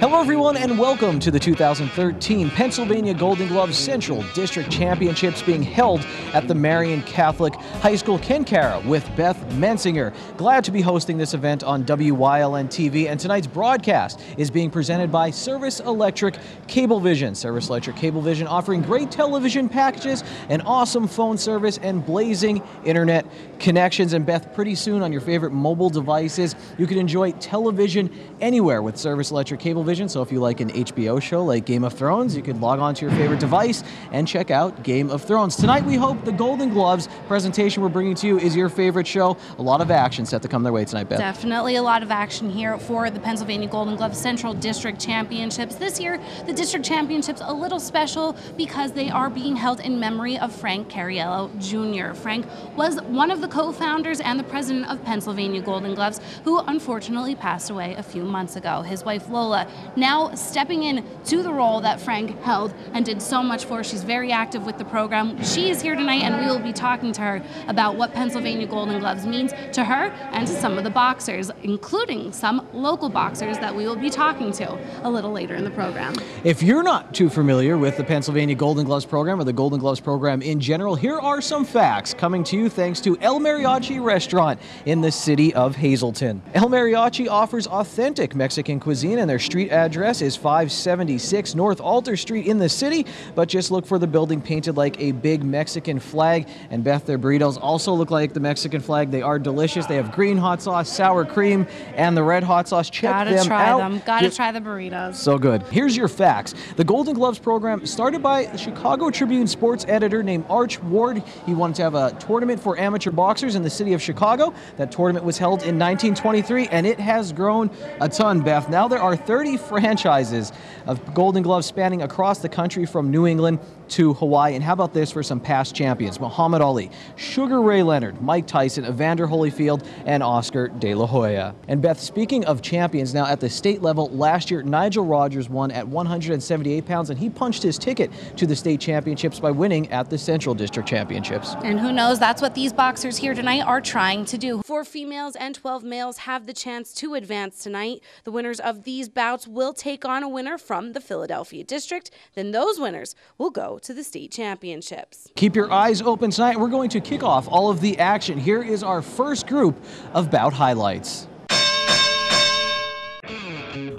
Hello everyone and welcome to the 2013 Pennsylvania Golden Gloves Central District Championships being held at the Marian Catholic High School Kinkara with Beth Mensinger. Glad to be hosting this event on WYLN TV, and tonight's broadcast is being presented by Service Electric Cablevision. Service Electric Cablevision offering great television packages, an awesome phone service, and blazing internet connections. And Beth, pretty soon on your favorite mobile devices, you can enjoy television anywhere with Service Electric Cablevision. So if you like an HBO show like Game of Thrones, you can log on to your favorite device and check out Game of Thrones. Tonight we hope the Golden Gloves presentation we're bringing to you is your favorite show. A lot of action set to come their way tonight, Beth. Definitely a lot of action here for the Pennsylvania Golden Gloves Central District Championships. This year, the District Championships a little special because they are being held in memory of Frank Cariello Jr. Frank was one of the co-founders and the president of Pennsylvania Golden Gloves, who unfortunately passed away a few months ago. His wife Lola now stepping in to the role that Frank held and did so much for. She's very active with the program. She is here tonight, and we will be talking to her about what Pennsylvania Golden Gloves means to her and to some of the boxers, including some local boxers that we will be talking to a little later in the program. If you're not too familiar with the Pennsylvania Golden Gloves program or the Golden Gloves program in general, here are some facts coming to you thanks to El Mariachi Restaurant in the city of Hazleton. El Mariachi offers authentic Mexican cuisine, and their street address is 576 North Alter Street in the city, but just look for the building painted like a big Mexican flag. And Beth, their burritos also look like the Mexican flag. They are delicious. They have green hot sauce, sour cream, and the red hot sauce. Check them out. Gotta try the burritos. So good. Here's your facts. The Golden Gloves program started by the Chicago Tribune sports editor named Arch Ward. He wanted to have a tournament for amateur boxers in the city of Chicago. That tournament was held in 1923, and it has grown a ton, Beth. Now there are 30 franchises of Golden Gloves spanning across the country from New England to Hawaii. And how about this for some past champions? Muhammad Ali, Sugar Ray Leonard, Mike Tyson, Evander Holyfield, and Oscar De La Hoya. And Beth, speaking of champions, now at the state level, last year Nigel Rogers won at 178 pounds, and he punched his ticket to the state championships by winning at the Central District Championships. And who knows, that's what these boxers here tonight are trying to do. 4 females and 12 males have the chance to advance tonight. The winners of these bouts will take on a winner from the Philadelphia District. Then those winners will go to the state championships. Keep your eyes open tonight. We're going to kick off all of the action. Here is our first group of bout highlights.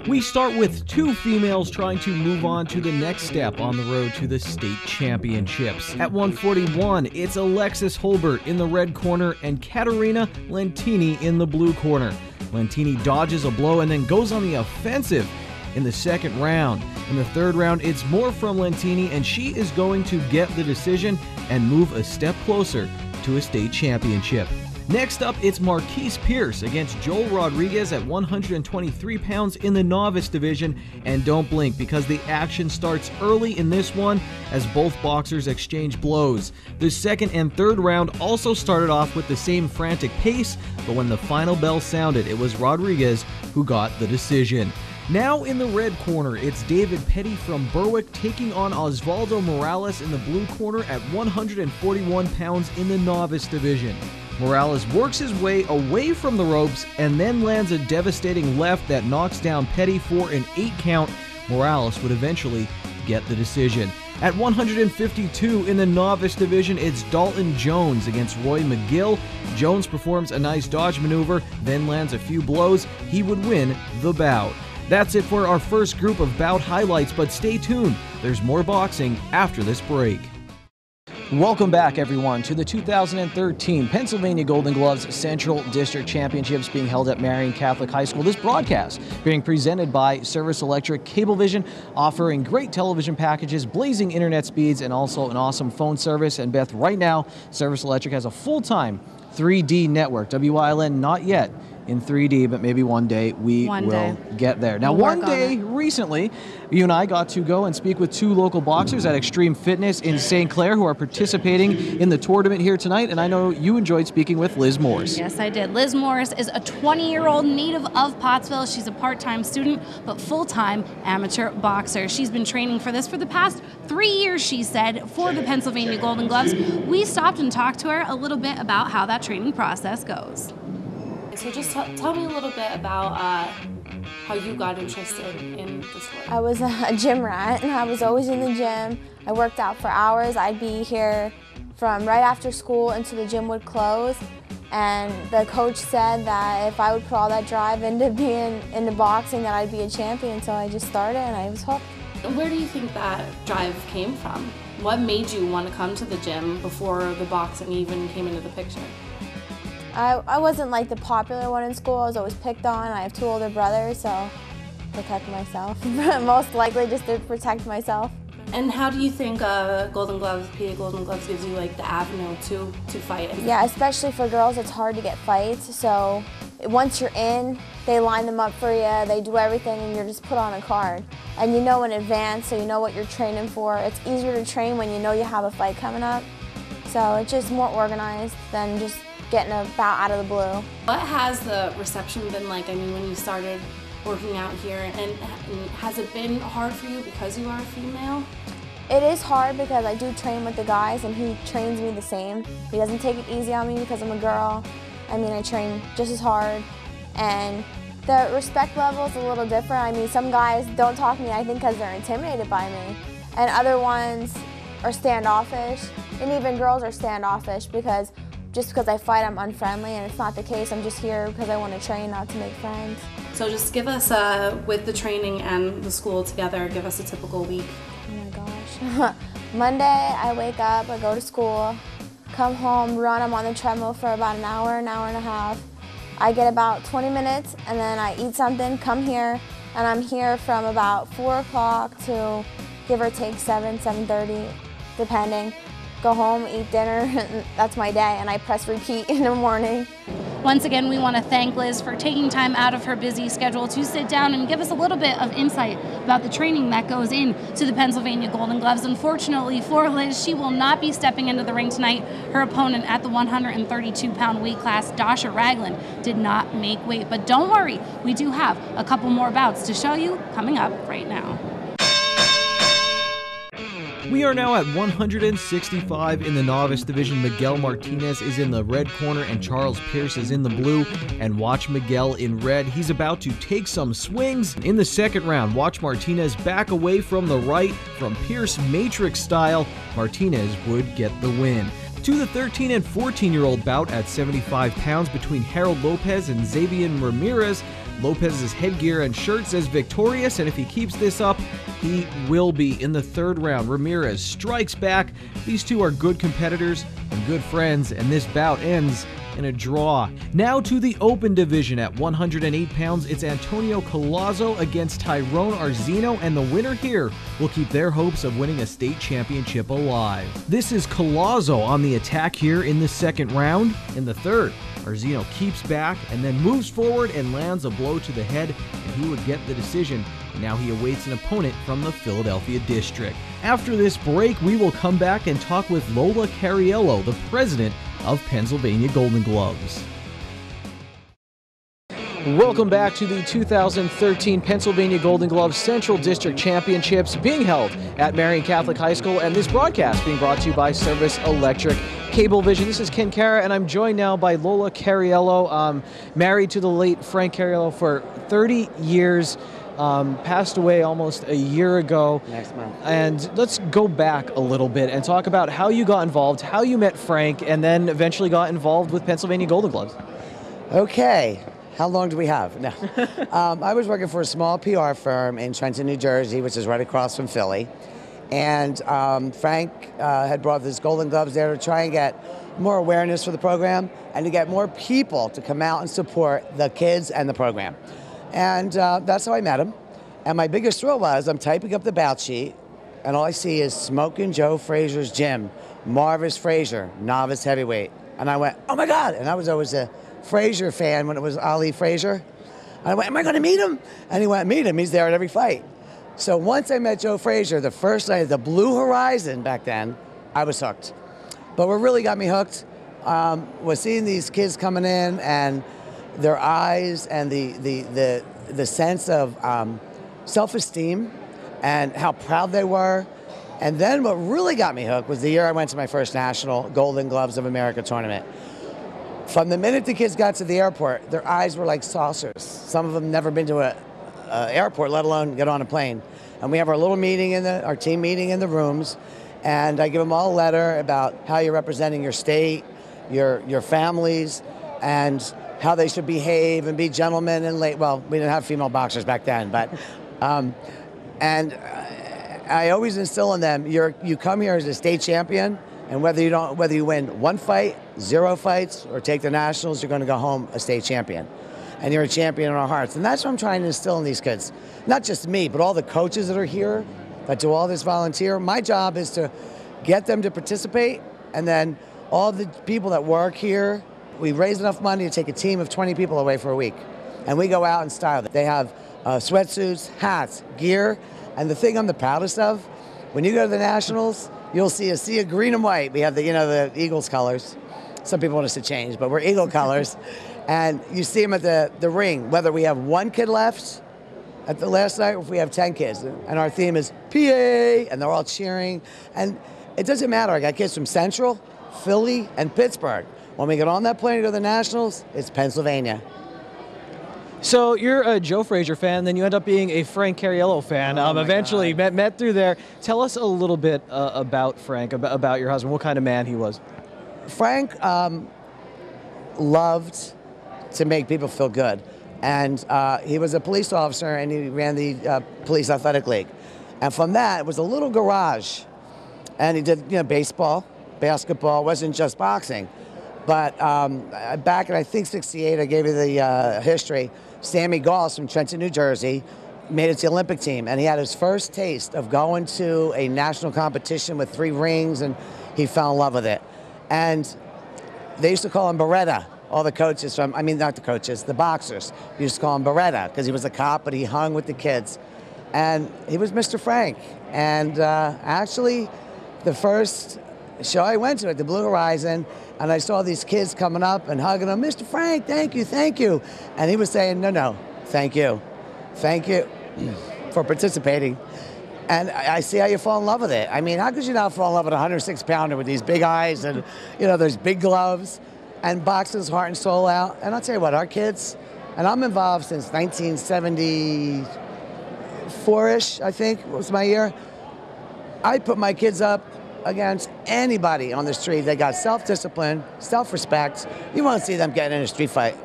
We start with 2 females trying to move on to the next step on the road to the state championships. At 141, it's Alexis Holbert in the red corner and Katerina Lentini in the blue corner. Lentini dodges a blow and then goes on the offensive in the second round. In the third round, it's more from Lentini, and she is going to get the decision and move a step closer to a state championship. Next up, it's Marquise Pierce against Joel Rodriguez at 123 pounds in the novice division. And don't blink, because the action starts early in this one as both boxers exchange blows. The second and third round also started off with the same frantic pace, but when the final bell sounded, it was Rodriguez who got the decision. Now in the red corner, it's David Petty from Berwick taking on Osvaldo Morales in the blue corner at 141 pounds in the novice division. Morales works his way away from the ropes and then lands a devastating left that knocks down Petty for an 8 count. Morales would eventually get the decision. At 152 in the novice division, it's Dalton Jones against Roy McGill. Jones performs a nice dodge maneuver, then lands a few blows. He would win the bout. That's it for our first group of bout highlights, but stay tuned. There's more boxing after this break. Welcome back, everyone, to the 2013 Pennsylvania Golden Gloves Central District Championships being held at Marian Catholic High School. This broadcast being presented by Service Electric Cablevision, offering great television packages, blazing internet speeds, and also an awesome phone service. And Beth, right now, Service Electric has a full-time 3D network. WYLN not yet in 3D, but maybe one day we will get there. Now, one day recently, you and I got to go and speak with 2 local boxers at Extreme Fitness in St. Clair who are participating in the tournament here tonight, and I know you enjoyed speaking with Liz Morris. Yes, I did. Liz Morris is a 20-year-old native of Pottsville. She's a part-time student, but full-time amateur boxer. She's been training for this for the past 3 years, she said, for the Pennsylvania Golden Gloves. We stopped and talked to her a little bit about how that training process goes. So just tell me a little bit about how you got interested in the sport. I was a gym rat, and I was always in the gym. I worked out for hours. I'd be here from right after school until the gym would close. And the coach said that if I would put all that drive into being into boxing, that I'd be a champion. So I just started, and I was hooked. Where do you think that drive came from? What made you want to come to the gym before the boxing even came into the picture? I wasn't like the popular one in school. I was always picked on. I have 2 older brothers, so protect myself. Most likely just to protect myself. And how do you think Golden Gloves, PA Golden Gloves gives you like the avenue to fight? Yeah, especially for girls, it's hard to get fights. So once you're in, they line them up for you, they do everything, and you're just put on a card. And you know in advance, so you know what you're training for. It's easier to train when you know you have a fight coming up. So it's just more organized than just getting a bout out of the blue. What has the reception been like? I mean, when you started working out here, and has it been hard for you because you are a female? It is hard because I do train with the guys, and he trains me the same. He doesn't take it easy on me because I'm a girl. I mean, I train just as hard, and the respect level is a little different. I mean, some guys don't talk to me, I think, because they're intimidated by me, and other ones are standoffish, and even girls are standoffish because just because I fight, I'm unfriendly, and it's not the case. I'm just here because I want to train, not to make friends. So just give us, with the training and the school together, give us a typical week. Oh my gosh. Monday, I wake up, I go to school, come home, run. I'm on the treadmill for about an hour and a half. I get about 20 minutes, and then I eat something, come here, and I'm here from about 4 o'clock to give or take 7:30, depending. Go home, eat dinner, and that's my day, and I press repeat in the morning. Once again, we want to thank Liz for taking time out of her busy schedule to sit down and give us a little bit of insight about the training that goes into the Pennsylvania Golden Gloves. Unfortunately for Liz, she will not be stepping into the ring tonight. Her opponent at the 132-pound weight class, Dasha Ragland, did not make weight. But don't worry, we do have a couple more bouts to show you coming up right now. We are now at 165 in the novice division. Miguel Martinez is in the red corner and Charles Pierce is in the blue. And watch Miguel in red. He's about to take some swings. In the second round, watch Martinez back away from the right from Pierce Matrix style. Martinez would get the win. To the 13 and 14-year-old bout at 75 pounds between Harold Lopez and Xavier Ramirez. Lopez's headgear and shirt says victorious, and if he keeps this up, he will be. In the third round, Ramirez strikes back. These two are good competitors and good friends, and this bout ends in a draw. Now to the open division at 108 pounds, it's Antonio Collazo against Tyrone Arzino, and the winner here will keep their hopes of winning a state championship alive. This is Collazo on the attack here in the second round. In the third, Arzino keeps back and then moves forward and lands a blow to the head, and he would get the decision. Now he awaits an opponent from the Philadelphia district. After this break, we will come back and talk with Lola Cariello, the president of Pennsylvania Golden Gloves. Welcome back to the 2013 Pennsylvania Golden Gloves Central District Championships being held at Marian Catholic High School, and this broadcast being brought to you by Service Electric Cablevision. This is Ken Cara, and I'm joined now by Lola Cariello, married to the late Frank Cariello for 30 years. Passed away almost a year ago. Next month. And let's go back a little bit and talk about how you got involved, how you met Frank, and then eventually got involved with Pennsylvania Golden Gloves. Okay. How long do we have? No. I was working for a small PR firm in Trenton, New Jersey, which is right across from Philly. And Frank had brought this Golden Gloves there to try and get more awareness for the program and to get more people to come out and support the kids and the program. And that's how I met him. And my biggest thrill was I'm typing up the bout sheet, and all I see is Smokin' Joe Frazier's gym, Marvis Frazier, novice heavyweight. And I went, oh my God. And I was always a Frazier fan when it was Ali Frazier. And I went, am I going to meet him? And he went, meet him. He's there at every fight. So once I met Joe Frazier, the first night at the Blue Horizon back then, I was hooked. But what really got me hooked was seeing these kids coming in and their eyes and the sense of self-esteem and how proud they were. And then what really got me hooked was the year I went to my first national Golden Gloves of America tournament. From the minute the kids got to the airport, their eyes were like saucers. Some of them never been to airport, let alone get on a plane. And we have our little meeting our team meeting in the rooms, and I give them all a letter about how you're representing your state, your families, and how they should behave and be gentlemen and well, we didn't have female boxers back then, but and I always instill in them, you come here as a state champion, and whether you win 1 fight, 0 fights, or take the nationals, you're going to go home a state champion. And you're a champion in our hearts. And that's what I'm trying to instill in these kids. Not just me, but all the coaches that are here, that do all this volunteer. My job is to get them to participate, and then all the people that work here, we raise enough money to take a team of 20 people away for a week. And we go out and style them. They have sweatsuits, hats, gear, and the thing I'm the proudest of, when you go to the Nationals, you'll see a sea of green and white. We have the Eagles colors. Some people want us to change, but we're Eagle colors. And you see them at the ring, whether we have 1 kid left at the last night or if we have 10 kids. And our theme is PA, and they're all cheering. And it doesn't matter. I got kids from Central, Philly, and Pittsburgh. When we get on that plane to go to the Nationals, it's Pennsylvania. So you're a Joe Frazier fan, then you end up being a Frank Cariello fan. Eventually met through there. Tell us a little bit about Frank, about your husband, what kind of man he was. Frank loved to make people feel good. And he was a police officer, and he ran the Police Athletic League. And from that, it was a little garage. And he did baseball, basketball, wasn't just boxing. But back in, I think, '68, I gave you the history, Sammy Goss from Trenton, New Jersey, made it to the Olympic team. And he had his first taste of going to a national competition with 3 rings, and he fell in love with it. And they used to call him Beretta. All the coaches not the coaches, the boxers used to call him Beretta because he was a cop, but he hung with the kids. And he was Mr. Frank. And actually, the first show I went to at the Blue Horizon, and I saw these kids coming up and hugging him, Mr. Frank, thank you, thank you. And he was saying, no, thank you for participating. And I see how you fall in love with it. I mean, how could you not fall in love with a 106-pounder with these big eyes and, those big gloves? And boxing his heart and soul out. And I'll tell you what, our kids, and I'm involved since 1974-ish, I think, was my year. I put my kids up against anybody on the street. They got self-discipline, self-respect. You won't see them getting in a street fight.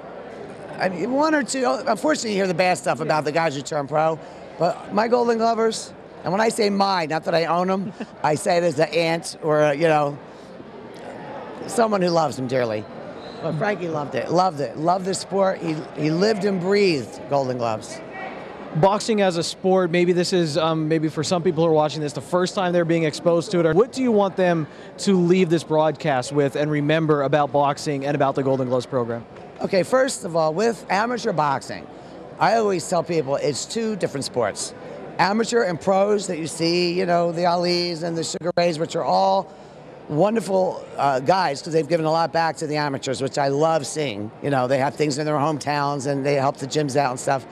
I mean, 1 or 2, unfortunately you hear the bad stuff about the guys who turn pro, but my Golden Glovers, and when I say mine, not that I own them, I say it as an aunt or, someone who loves them dearly. But Frankie loved it, loved the sport. He lived and breathed Golden Gloves. Boxing as a sport, maybe this is, maybe for some people who are watching this, the first time they're being exposed to it. Or what do you want them to leave this broadcast with and remember about boxing and about the Golden Gloves program? Okay, first of all, with amateur boxing, I always tell people it's 2 different sports. Amateur and pros that you see, the Alis and the Sugar Rays, which are all wonderful guys because they've given a lot back to the amateurs, which I love seeing. They have things in their hometowns and they help the gyms out and stuff.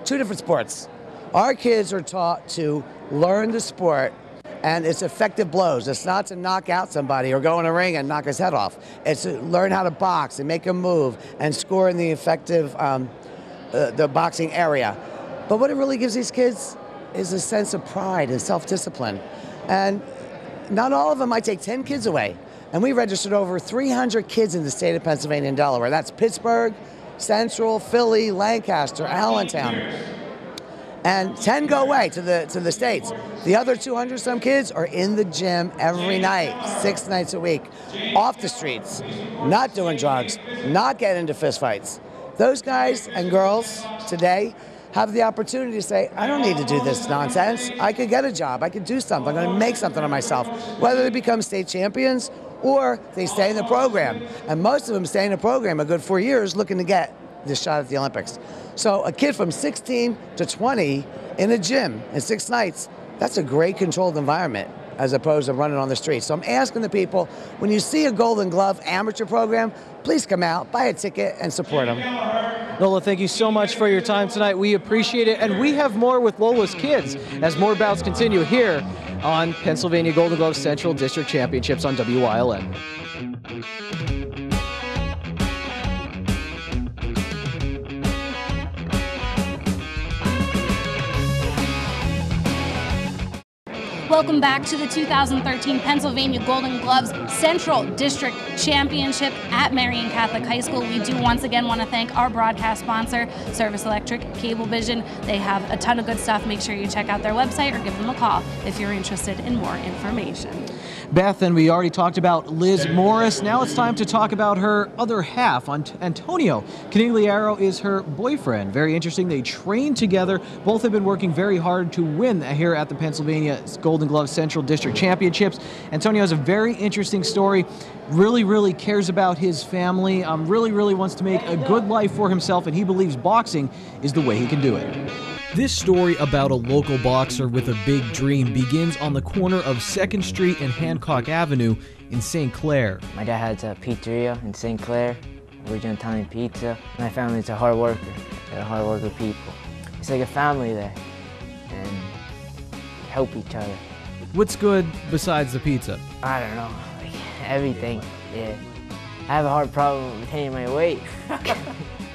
2 different sports. Our kids are taught to learn the sport and it's effective blows. It's not to knock out somebody or go in a ring and knock his head off. It's to learn how to box and make a move and score in the effective the boxing area. But what it really gives these kids is a sense of pride and self-discipline. And not all of them. I take 10 kids away. And we registered over 300 kids in the state of Pennsylvania and Delaware. That's Pittsburgh, Central, Philly, Lancaster, Allentown. And 10 go away to the States. The other 200 some kids are in the gym every night, 6 nights a week, off the streets, not doing drugs, not getting into fistfights. Those guys and girls today have the opportunity to say, I don't need to do this nonsense. I could get a job. I could do something. I'm going to make something of myself. Whether they become state champions or they stay in the program. And most of them stay in the program a good 4 years looking to get this shot at the Olympics. So a kid from 16 to 20 in a gym in 6 nights, that's a great controlled environment as opposed to running on the street. So I'm asking the people, when you see a Golden Glove amateur program, please come out, buy a ticket, and support them. Lola, thank you so much for your time tonight. We appreciate it. And we have more with Lola's kids as more bouts continue here on Pennsylvania Golden Glove Central District Championships on WYLN. Welcome back to the 2013 Pennsylvania Golden Gloves Central District Championship at Marian Catholic High School. We do once again want to thank our broadcast sponsor, Service Electric Cablevision. They have a ton of good stuff. Make sure you check out their website or give them a call if you're interested in more information. Beth, and we already talked about Liz Morris. Now it's time to talk about her other half. Antonio Canigliaro is her boyfriend. Very interesting. They train together. Both have been working very hard to win here at the Pennsylvania Golden Glove Central District Championships. Antonio has a very interesting story. Really cares about his family. Really wants to make a good life for himself, and he believes boxing is the way he can do it. This story about a local boxer with a big dream begins on the corner of 2nd Street and Hancock Avenue in St. Clair. My dad has a pizzeria in St. Clair, original Italian pizza. My family's a hard worker. They're hard worker people. It's like a family there, and we help each other. What's good besides the pizza? I don't know, like everything, yeah. I have a hard problem retaining my weight.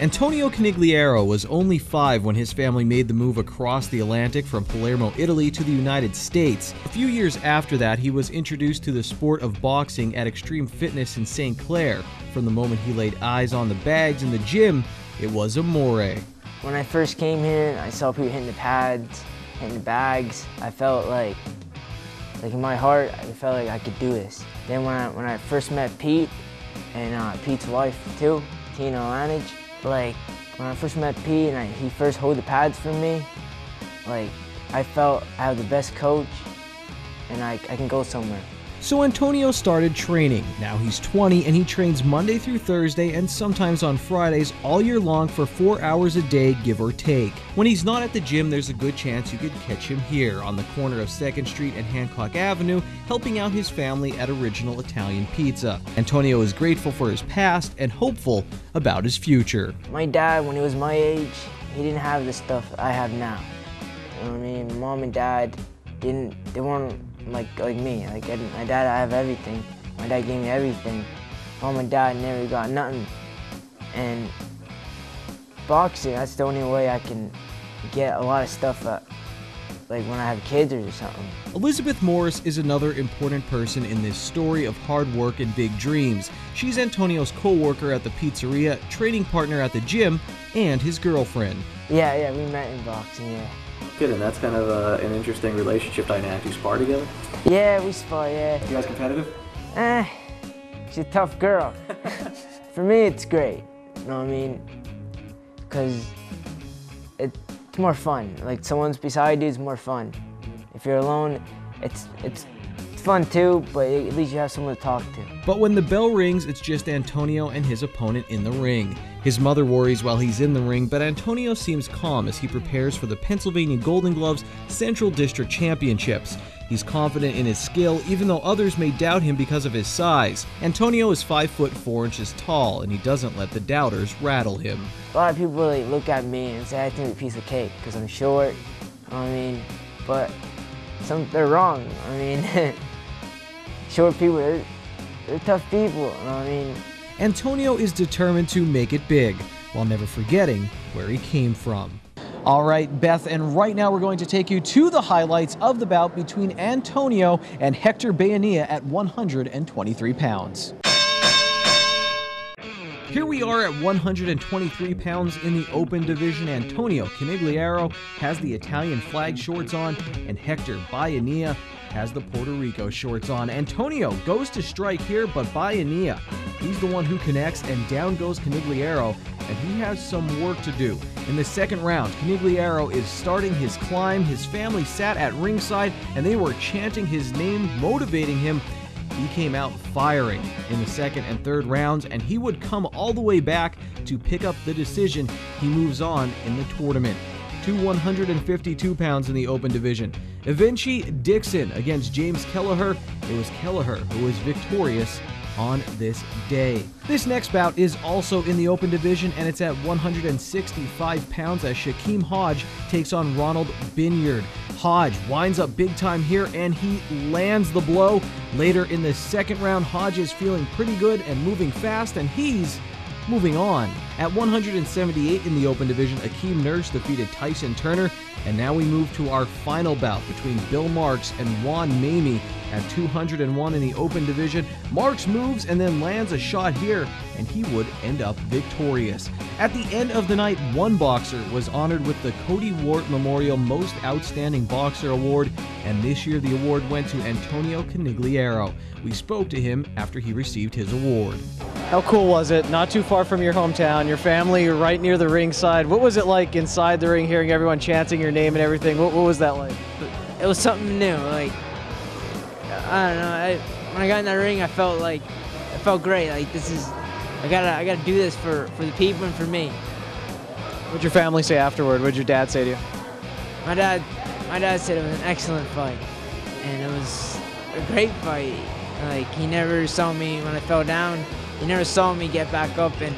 Antonio Canigliaro was only 5 when his family made the move across the Atlantic from Palermo, Italy to the United States. A few years after that, he was introduced to the sport of boxing at Extreme Fitness in St. Clair. From the moment he laid eyes on the bags in the gym, it was amore. When I first came here, I saw people hitting the pads, hitting the bags. I felt like in my heart, I felt like I could do this. Then when I first met Pete, and Pete's wife too, Tina Lanage, like when I first met Pete and he first held the pads for me, like I felt I have the best coach and I can go somewhere. So Antonio started training. Now he's 20 and he trains Monday through Thursday and sometimes on Fridays all year long for 4 hours a day, give or take. When he's not at the gym, there's a good chance you could catch him here on the corner of 2nd Street and Hancock Avenue, helping out his family at Original Italian Pizza. Antonio is grateful for his past and hopeful about his future. My dad, when he was my age, he didn't have the stuff I have now. You know what I mean? Mom and dad they weren't like me. Like my dad, I have everything. My dad gave me everything. Mom and dad never got nothing. And boxing, that's the only way I can get a lot of stuff like when I have kids or something. Elizabeth Morris is another important person in this story of hard work and big dreams. She's Antonio's co-worker at the pizzeria, training partner at the gym, and his girlfriend. Yeah, we met in boxing, yeah. Good, and that's kind of an interesting relationship dynamic. Do you spar together? Yeah, we spar, yeah. You guys competitive? She's a tough girl. For me, it's great, you know what I mean? Because it's more fun. Like, someone's beside you is more fun. If you're alone, it's fun too, but at least you have someone to talk to. But when the bell rings, it's just Antonio and his opponent in the ring. His mother worries while he's in the ring, but Antonio seems calm as he prepares for the Pennsylvania Golden Gloves Central District Championships. He's confident in his skill, even though others may doubt him because of his size. Antonio is 5'4" tall, and he doesn't let the doubters rattle him. A lot of people look at me and say I think I'm a piece of cake because I'm short, you know what I mean? But they're wrong. I mean, short people, they're tough people, you know what I mean? Antonio is determined to make it big, while never forgetting where he came from. All right, Beth, and right now we're going to take you to the highlights of the bout between Antonio and Hector Bayanilla at 123 pounds. Here we are at 123 pounds in the open division. Antonio Canigliaro has the Italian flag shorts on, and Hector Bayanilla has the Puerto Rico shorts on. Antonio goes to strike here, but Bayanilla, he's the one who connects, and down goes Canigliaro, and he has some work to do. In the second round, Canigliaro is starting his climb. His family sat at ringside, and they were chanting his name, motivating him. He came out firing in the second and third rounds, and he would come all the way back to pick up the decision. He moves on in the tournament to 152 pounds in the open division. Evinci Dixon against James Kelleher. It was Kelleher who was victorious on this day. This next bout is also in the open division, and it's at 165 pounds as Shaquem Hodge takes on Ronald Binyard. Hodge winds up big time here, and he lands the blow. Later in the second round, Hodge is feeling pretty good and moving fast, and he's Moving on, at 178 in the open division, Akeem Nurse defeated Tyson Turner, and now we move to our final bout between Bill Marks and Juan Mamie. At 201 in the open division, Marks moves and then lands a shot here, and he would end up victorious. At the end of the night, one boxer was honored with the Cody Wart Memorial Most Outstanding Boxer Award, and this year the award went to Antonio Canigliaro. We spoke to him after he received his award. How cool was it? Not too far from your hometown, your family right near the ringside. What was it like inside the ring, hearing everyone chanting your name and everything? What was that like? It was something new. Like, I don't know. When I got in that ring, I felt great. Like, I gotta do this for the people and for me. What'd your family say afterward? What'd your dad say to you? My dad said it was an excellent fight, and it was a great fight. Like, he never saw me when I fell down. He never saw me get back up and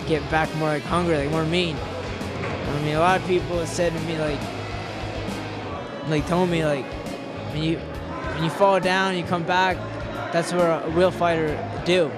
get back more like hungry, like more mean. I mean, a lot of people have said to me told me when you fall down, you come back. That's what a real fighter do.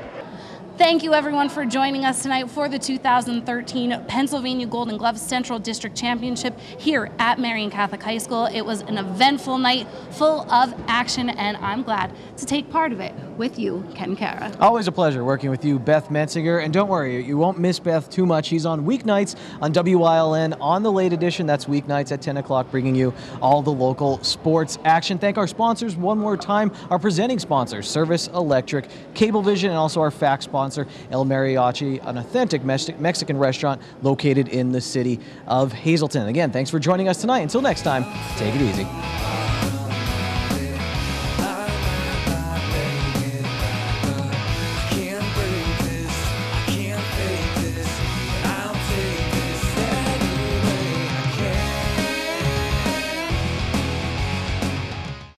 Thank you everyone for joining us tonight for the 2013 Pennsylvania Golden Glove Central District Championship here at Marian Catholic High School. It was an eventful night full of action, and I'm glad to take part of it with you, Ken Kara. Always a pleasure working with you, Beth Mensinger. And don't worry, you won't miss Beth too much. She's on weeknights on WILN on the late edition. That's weeknights at 10 o'clock, bringing you all the local sports action. Thank our sponsors one more time. Our presenting sponsors, Service Electric, Cablevision, and also our fax sponsor, El Mariachi, an authentic Mexican restaurant located in the city of Hazleton. Again, thanks for joining us tonight. Until next time, take it easy.